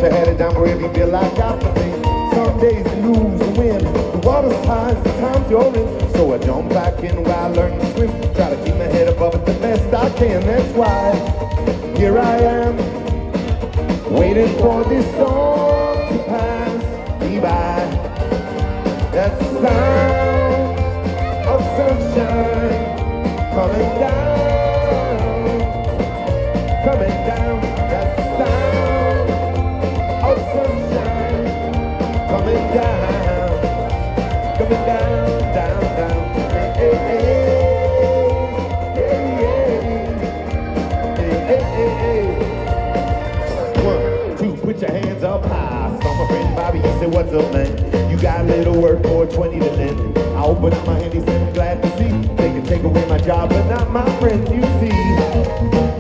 Headed down wherever you feel like got to be. Some days you lose and win. The water's high, sometimes you're in. So I jump back in while I learn to swim. Try to keep my head above it the best I can. That's why here I am, waiting for this storm to pass me by. That's the sound of sunshine coming down, coming down. That's the sound of sunshine coming down, coming down, down, down. Hey, hey, hey, hey, hey, hey, hey. 1, 2, put your hands up high. Saw my friend Bobby, he said, what's up, man? You got a little work for 20 to lend. I opened up my hand, he said, I'm glad to see. They can take away my job, but not my friends, you see.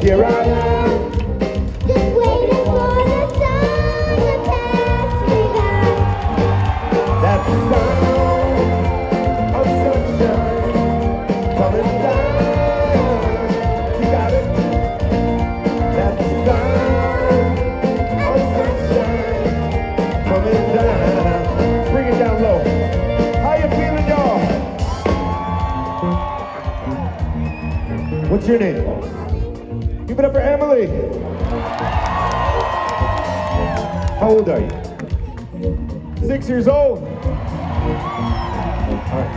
Here I am, just waiting for the sun to pass me by. that's the sound of sunshine coming down. You got it? That's the sound of sunshine coming down. Bring it down low. How you feeling, y'all? What's your name? Give it up for Emily. How old are you? 6 years old. All right.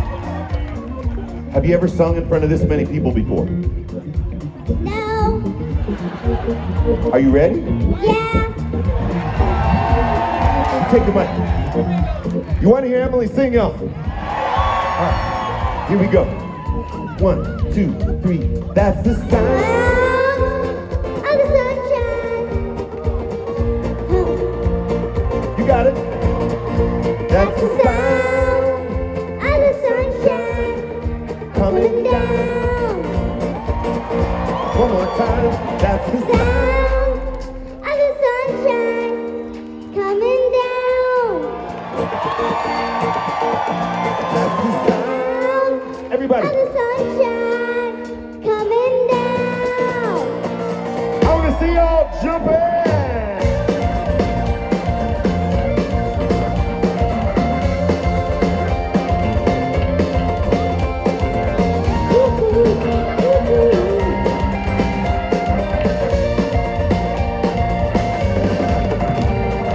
Have you ever sung in front of this many people before? No. Are you ready? Yeah. Take the mic. You want to hear Emily sing, y'all? All right. Here we go. 1, 2, 3. That's the sound. Of the sunshine. You got it. That's the sound Of the sunshine coming coming down. down. One more time. That's the sound. Sound of the sunshine coming down. That's the sound. Everybody, Of the sunshine coming down. I want to see y'all jumping.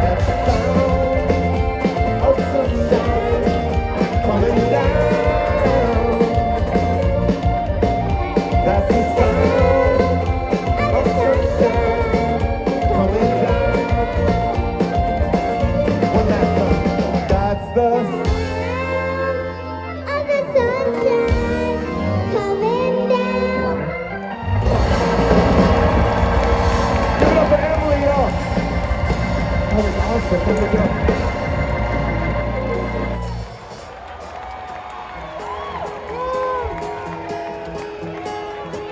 That's the sound of sunshine coming down. That's the sound of sunshine coming down. One last time. That's the Of the sunshine coming down. Give it up for Emily, y'all. That was awesome. Here we go.